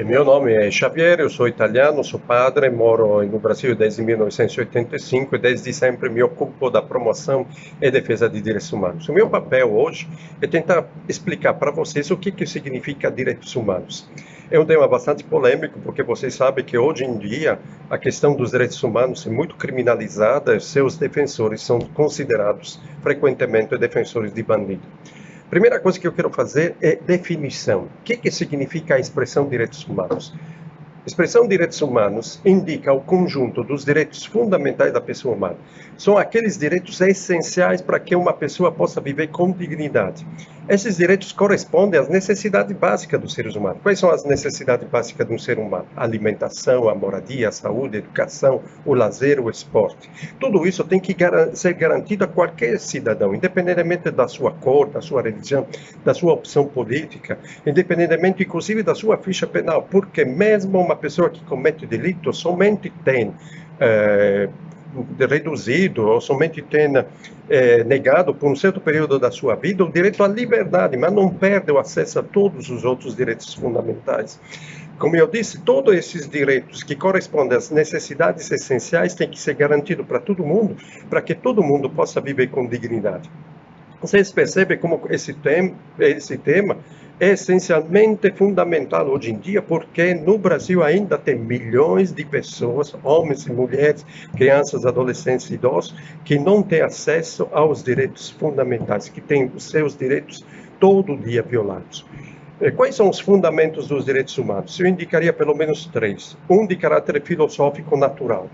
Meu nome é Xavier, eu sou italiano, sou padre, moro no Brasil desde 1985 e desde sempre me ocupo da promoção e defesa de direitos humanos. O meu papel hoje é tentar explicar para vocês o que significa direitos humanos. É um tema bastante polêmico, porque vocês sabem que hoje em dia a questão dos direitos humanos é muito criminalizada e seus defensores são considerados frequentemente defensores de bandido. Primeira coisa que eu quero fazer é definição. O que significa a expressão direitos humanos? A expressão direitos humanos indica o conjunto dos direitos fundamentais da pessoa humana. São aqueles direitos essenciais para que uma pessoa possa viver com dignidade. Esses direitos correspondem às necessidades básicas dos seres humanos. Quais são as necessidades básicas de um ser humano? A alimentação, a moradia, a saúde, a educação, o lazer, o esporte. Tudo isso tem que ser garantido a qualquer cidadão, independentemente da sua cor, da sua religião, da sua opção política, independentemente, inclusive, da sua ficha penal, porque mesmo uma pessoa que comete delito somente tem reduzido ou somente tem negado por um certo período da sua vida o direito à liberdade, mas não perde o acesso a todos os outros direitos fundamentais. Como eu disse, todos esses direitos que correspondem às necessidades essenciais têm que ser garantidos para todo mundo, para que todo mundo possa viver com dignidade. Vocês percebem como esse tema é essencialmente fundamental hoje em dia, porque no Brasil ainda tem milhões de pessoas, homens e mulheres, crianças, adolescentes e idosos, que não têm acesso aos direitos fundamentais, que têm os seus direitos todo dia violados. Quais são os fundamentos dos direitos humanos? Eu indicaria pelo menos três. Um de caráter filosófico natural.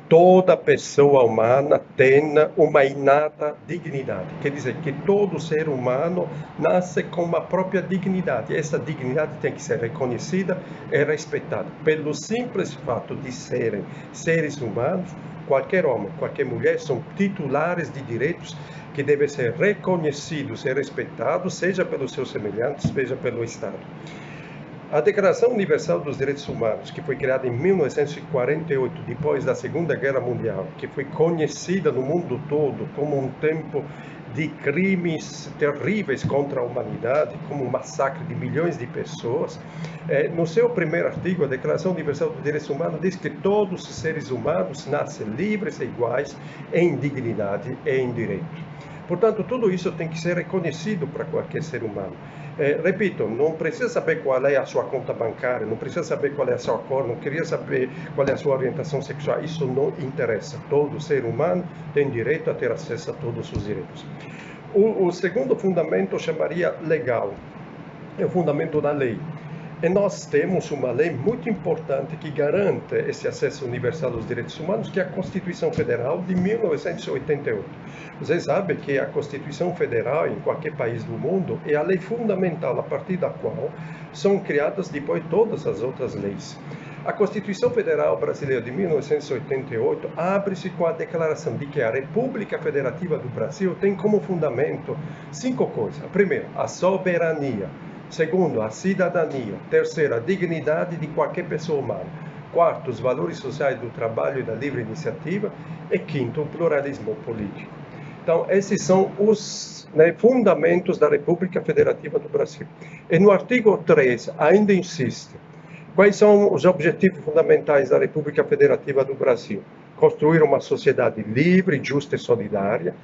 Toda pessoa humana tem uma inata dignidade. Quer dizer que todo ser humano nasce com uma própria dignidade. Essa dignidade tem que ser reconhecida e respeitada. Pelo simples fato de serem seres humanos, qualquer homem, qualquer mulher são titulares de direitos que devem ser reconhecidos e respeitados, seja pelos seus semelhantes, seja pelo Estado. A Declaração Universal dos Direitos Humanos, que foi criada em 1948, depois da Segunda Guerra Mundial, que foi conhecida no mundo todo como um tempo de crimes terríveis contra a humanidade, como um massacre de milhões de pessoas, no seu primeiro artigo, a Declaração Universal dos Direitos Humanos diz que todos os seres humanos nascem livres e iguais em dignidade e em direito. Portanto, tudo isso tem que ser reconhecido para qualquer ser humano. Repito, não precisa saber qual é a sua conta bancária, não precisa saber qual é a sua cor, não queria saber qual é a sua orientação sexual, isso não interessa. Todo ser humano tem direito a ter acesso a todos os direitos. O segundo fundamento eu chamaria legal, é o fundamento da lei. E nós temos uma lei muito importante que garante esse acesso universal aos direitos humanos, que é a Constituição Federal de 1988. Vocês sabem que a Constituição Federal, em qualquer país do mundo, é a lei fundamental a partir da qual são criadas depois todas as outras leis. A Constituição Federal Brasileira de 1988 abre-se com a declaração de que a República Federativa do Brasil tem como fundamento 5 coisas. Primeiro, a soberania. Segundo, a cidadania. Terceiro, a dignidade de qualquer pessoa humana. Quarto, os valores sociais do trabalho e da livre iniciativa. E quinto, o pluralismo político. Então, esses são os fundamentos da República Federativa do Brasil. E no artigo 3, ainda insiste. Quais são os objetivos fundamentais da República Federativa do Brasil? Construir uma sociedade livre, justa e solidária.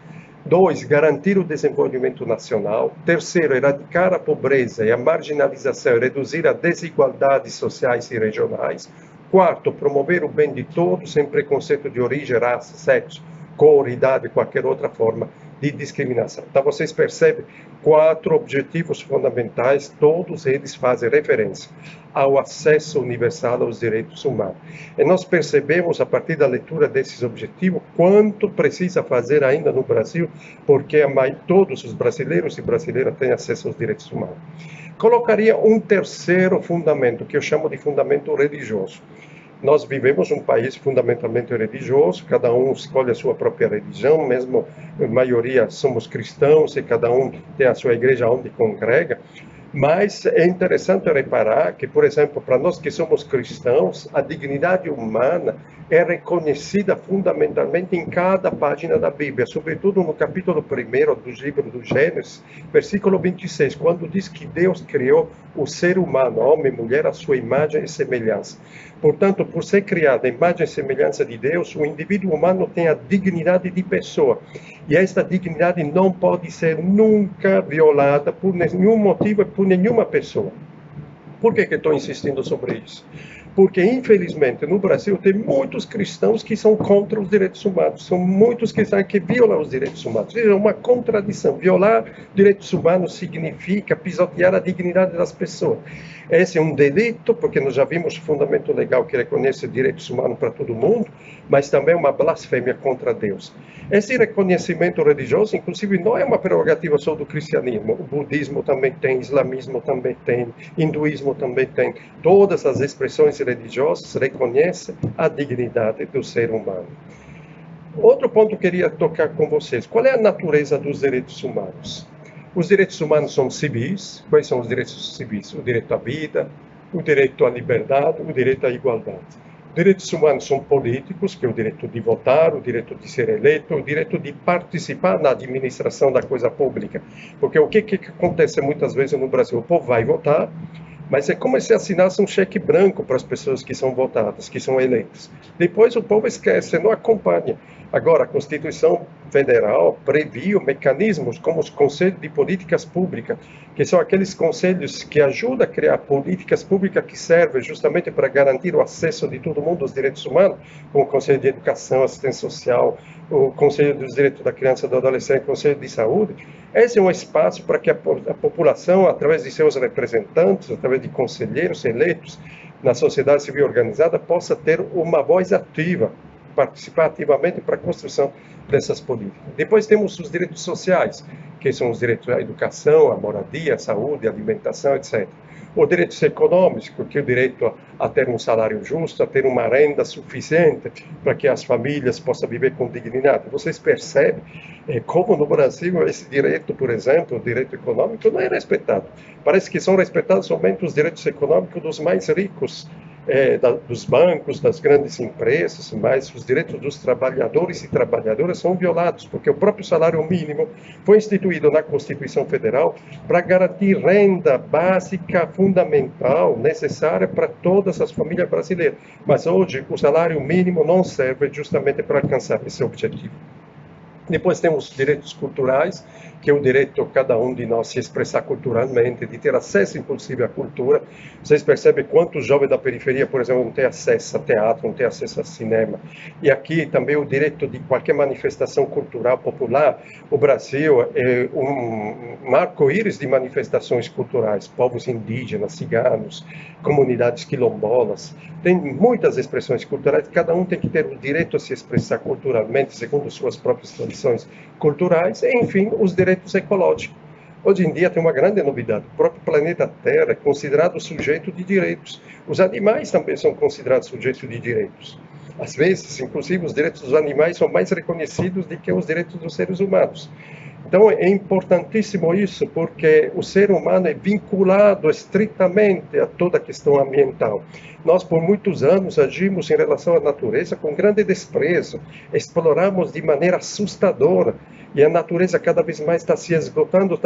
2, garantir o desenvolvimento nacional. Terceiro, erradicar a pobreza e a marginalização e reduzir as desigualdades sociais e regionais. Quarto, promover o bem de todos, sem preconceito de origem, raça, sexo, cor, idade, qualquer outra forma de discriminação. Então, vocês percebem 4 objetivos fundamentais, todos eles fazem referência ao acesso universal aos direitos humanos. E nós percebemos, a partir da leitura desses objetivos, quanto precisa fazer ainda no Brasil, porque todos os brasileiros e brasileiras têm acesso aos direitos humanos. Colocaria um terceiro fundamento, que eu chamo de fundamento religioso. Nós vivemos um país fundamentalmente religioso, cada um escolhe a sua própria religião, mesmo a maioria somos cristãos e cada um tem a sua igreja onde congrega. Mas é interessante reparar que, por exemplo, para nós que somos cristãos, a dignidade humana é reconhecida fundamentalmente em cada página da Bíblia, sobretudo no capítulo 1 do livro do Gênesis, versículo 26, quando diz que Deus criou o ser humano, homem e mulher, à sua imagem e semelhança. Portanto, por ser criado à imagem e semelhança de Deus, o indivíduo humano tem a dignidade de pessoa. E esta dignidade não pode ser nunca violada por nenhum motivo e por nenhuma pessoa. Por que estou insistindo sobre isso? Porque, infelizmente, no Brasil tem muitos cristãos que são contra os direitos humanos. São muitos cristãos que violam os direitos humanos. É uma contradição. Violar direitos humanos significa pisotear a dignidade das pessoas. Esse é um delito, porque nós já vimos o fundamento legal que reconhece direitos humanos para todo mundo, mas também é uma blasfêmia contra Deus. Esse reconhecimento religioso, inclusive, não é uma prerrogativa só do cristianismo. O budismo também tem, o islamismo também tem, o hinduísmo também tem. Todas as expressões religiosas reconhecem a dignidade do ser humano. Outro ponto que eu queria tocar com vocês. Qual é a natureza dos direitos humanos? Os direitos humanos são civis. Quais são os direitos civis? O direito à vida, o direito à liberdade, o direito à igualdade. Direitos humanos são políticos, que é o direito de votar, o direito de ser eleito, o direito de participar na administração da coisa pública. Porque o que acontece muitas vezes no Brasil? O povo vai votar, mas é como se assinasse um cheque branco para as pessoas que são votadas, que são eleitas. Depois o povo esquece, não acompanha. Agora, a Constituição Federal previu mecanismos como os Conselhos de Políticas Públicas, que são aqueles conselhos que ajudam a criar políticas públicas que servem justamente para garantir o acesso de todo mundo aos direitos humanos, como o Conselho de Educação, Assistência Social, o Conselho dos Direitos da Criança e do Adolescente, o Conselho de Saúde. Esse é um espaço para que a população, através de seus representantes, através de conselheiros eleitos na sociedade civil organizada, possa ter uma voz ativa, participar ativamente para a construção dessas políticas. Depois temos os direitos sociais, que são os direitos à educação, à moradia, à saúde, à alimentação, etc. Os direitos econômicos, que é o direito a ter um salário justo, a ter uma renda suficiente para que as famílias possam viver com dignidade. Vocês percebem como no Brasil esse direito, por exemplo, o direito econômico, não é respeitado. Parece que são respeitados somente os direitos econômicos dos mais ricos, dos bancos, das grandes empresas, mas os direitos dos trabalhadores e trabalhadoras são violados, porque o próprio salário mínimo foi instituído na Constituição Federal para garantir renda básica fundamental, necessária para todas as famílias brasileiras. Mas hoje o salário mínimo não serve justamente para alcançar esse objetivo. Depois temos os direitos culturais, que é o direito de cada um de nós se expressar culturalmente, de ter acesso, inclusive, à cultura. Vocês percebem quantos jovens da periferia, por exemplo, não têm acesso a teatro, não têm acesso a cinema. E aqui também o direito de qualquer manifestação cultural popular. O Brasil é um arco-íris de manifestações culturais, povos indígenas, ciganos, comunidades quilombolas. Tem muitas expressões culturais, cada um tem que ter o direito a se expressar culturalmente, segundo suas próprias tradições culturais, e, enfim, os direitos ecológicos. Hoje em dia tem uma grande novidade, o próprio planeta Terra é considerado sujeito de direitos. Os animais também são considerados sujeitos de direitos. Às vezes, inclusive, os direitos dos animais são mais reconhecidos do que os direitos dos seres humanos. Então, é importantíssimo isso, porque o ser humano é vinculado estritamente a toda a questão ambiental. Nós, por muitos anos, agimos em relação à natureza com grande desprezo, exploramos de maneira assustadora, e a natureza cada vez mais está esgotando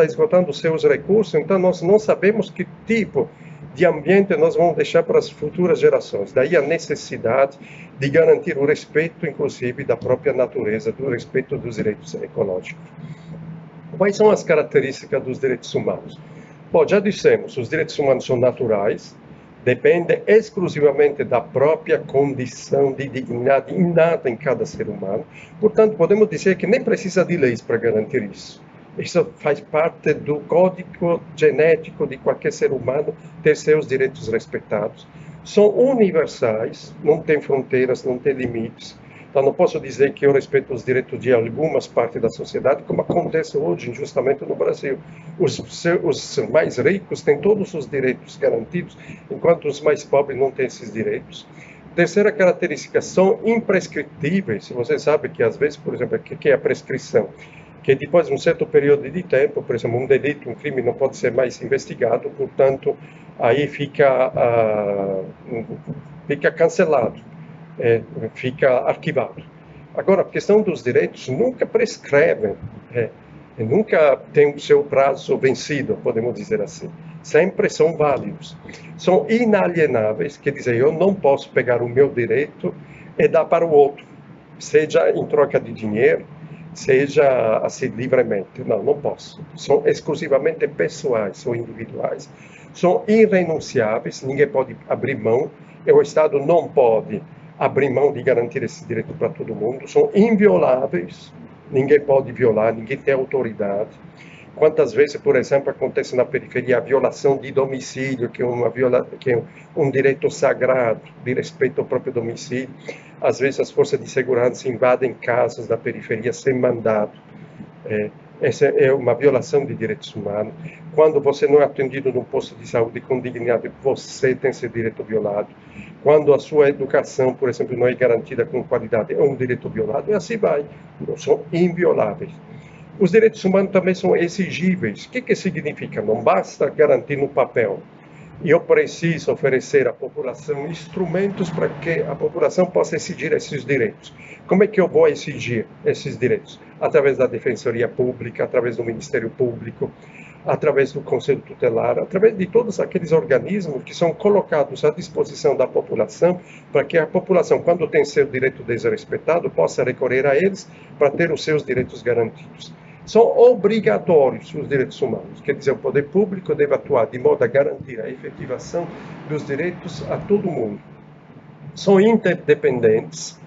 os seus recursos, então nós não sabemos que tipo de ambiente nós vamos deixar para as futuras gerações. Daí a necessidade de garantir o respeito, inclusive, da própria natureza, do respeito dos direitos ecológicos. Quais são as características dos direitos humanos? Bom, já dissemos, os direitos humanos são naturais, dependem exclusivamente da própria condição de dignidade inata em cada ser humano. Portanto, podemos dizer que nem precisa de leis para garantir isso. Isso faz parte do código genético de qualquer ser humano ter seus direitos respeitados. São universais, não tem fronteiras, não tem limites. Então, não posso dizer que eu respeito os direitos de algumas partes da sociedade, como acontece hoje, injustamente, no Brasil. Os mais ricos têm todos os direitos garantidos, enquanto os mais pobres não têm esses direitos. Terceira característica, são imprescritíveis. Você sabe que, às vezes, por exemplo, o que é a prescrição? Que depois de um certo período de tempo, por exemplo, um delito, um crime não pode ser mais investigado, portanto, aí fica cancelado. fica arquivado. Agora, a questão dos direitos nunca prescreve, nunca tem o seu prazo vencido, podemos dizer assim. Sempre são válidos. São inalienáveis, quer dizer, eu não posso pegar o meu direito e dar para o outro, seja em troca de dinheiro, seja assim livremente. Não, não posso. São exclusivamente pessoais, são individuais, são irrenunciáveis, ninguém pode abrir mão, e o Estado não pode abrir mão de garantir esse direito para todo mundo, são invioláveis, ninguém pode violar, ninguém tem autoridade. Quantas vezes, por exemplo, acontece na periferia a violação de domicílio, que é um direito sagrado de respeito ao próprio domicílio. Às vezes as forças de segurança invadem casas da periferia sem mandado. Essa é uma violação de direitos humanos. Quando você não é atendido num posto de saúde com dignidade, você tem esse direito violado. Quando a sua educação, por exemplo, não é garantida com qualidade, é um direito violado, e assim vai. Não são invioláveis. Os direitos humanos também são exigíveis. O que significa? Não basta garantir no papel. Eu preciso oferecer à população instrumentos para que a população possa exigir esses direitos. Como é que eu vou exigir esses direitos? Através da Defensoria Pública, através do Ministério Público, através do Conselho Tutelar, através de todos aqueles organismos que são colocados à disposição da população, para que a população, quando tem seu direito desrespeitado, possa recorrer a eles para ter os seus direitos garantidos. São obrigatórios os direitos humanos, quer dizer, o poder público deve atuar de modo a garantir a efetivação dos direitos a todo mundo. São interdependentes,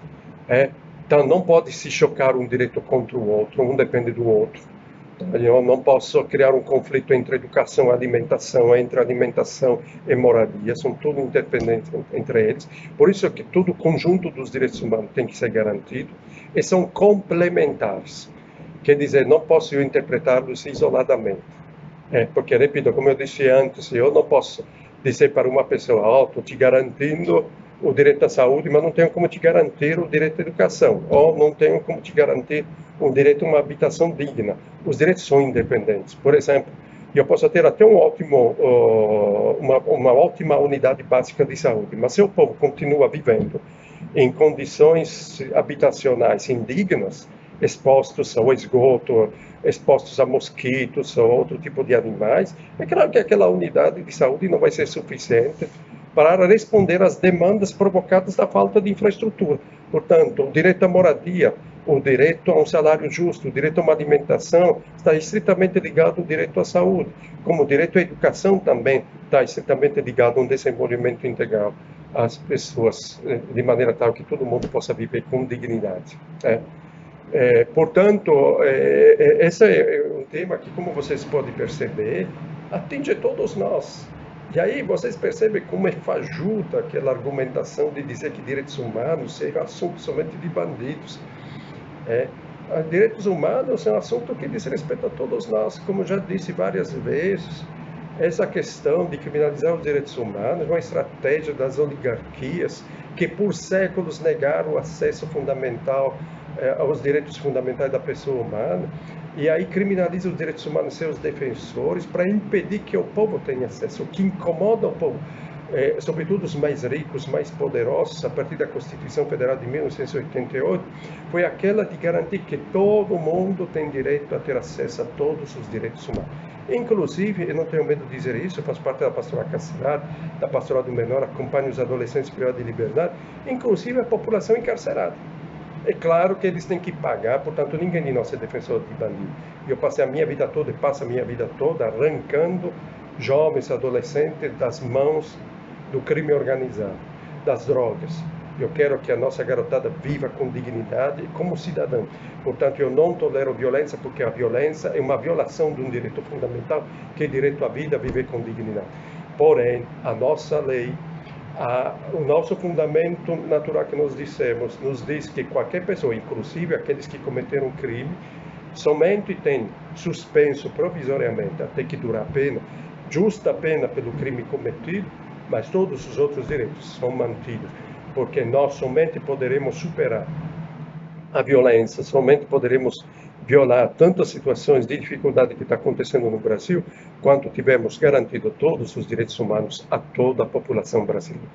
então não pode se chocar um direito contra o outro, um depende do outro. Eu não posso criar um conflito entre educação e alimentação, entre alimentação e moradia, são tudo interdependentes entre eles. Por isso é que todo o conjunto dos direitos humanos tem que ser garantido e são complementares. Quer dizer, não posso eu interpretá-los isoladamente. Porque, repito, como eu disse antes, eu não posso dizer para uma pessoa, estou te garantindo o direito à saúde, mas não tenho como te garantir o direito à educação, ou não tenho como te garantir o direito a uma habitação digna. Os direitos são independentes. Por exemplo, eu posso ter até uma ótima unidade básica de saúde, mas se o povo continua vivendo em condições habitacionais indignas, expostos ao esgoto, expostos a mosquitos ou outro tipo de animais, é claro que aquela unidade de saúde não vai ser suficiente para responder às demandas provocadas da falta de infraestrutura. Portanto, o direito à moradia, o direito a um salário justo, o direito a uma alimentação está estritamente ligado ao direito à saúde, como o direito à educação também está estritamente ligado a um desenvolvimento integral às pessoas, de maneira tal que todo mundo possa viver com dignidade. Portanto, esse é um tema que, como vocês podem perceber, atinge todos nós. E aí vocês percebem como é fajuta aquela argumentação de dizer que direitos humanos são assunto somente de bandidos. Direitos humanos é um assunto que diz respeito a todos nós, como já disse várias vezes. Essa questão de criminalizar os direitos humanos é uma estratégia das oligarquias que por séculos negaram o acesso fundamental aos direitos fundamentais da pessoa humana, e aí criminaliza os direitos humanos e seus defensores para impedir que o povo tenha acesso. O que incomoda o povo, sobretudo os mais ricos, mais poderosos, a partir da Constituição Federal de 1988, foi aquela de garantir que todo mundo tem direito a ter acesso a todos os direitos humanos. Inclusive, eu não tenho medo de dizer isso, eu faço parte da pastoral carcerária, da pastoral do menor, acompanho os adolescentes privados de liberdade, inclusive a população encarcerada. É claro que eles têm que pagar, portanto, ninguém de nós é defensor de bandido. Eu passei a minha vida toda e passo a minha vida toda arrancando jovens, adolescentes das mãos do crime organizado, das drogas. Eu quero que a nossa garotada viva com dignidade como cidadão. Portanto, eu não tolero violência, porque a violência é uma violação de um direito fundamental, que é o direito à vida, a viver com dignidade. Porém, a nossa lei, o nosso fundamento natural que nós dissemos, nos diz que qualquer pessoa, inclusive aqueles que cometeram crime, somente tem suspenso provisoriamente até que durar a pena, justa pena pelo crime cometido, mas todos os outros direitos são mantidos, porque nós somente poderemos superar a violência, somente poderemos violar tantas situações de dificuldade que está acontecendo no Brasil, quanto tivermos garantido todos os direitos humanos a toda a população brasileira.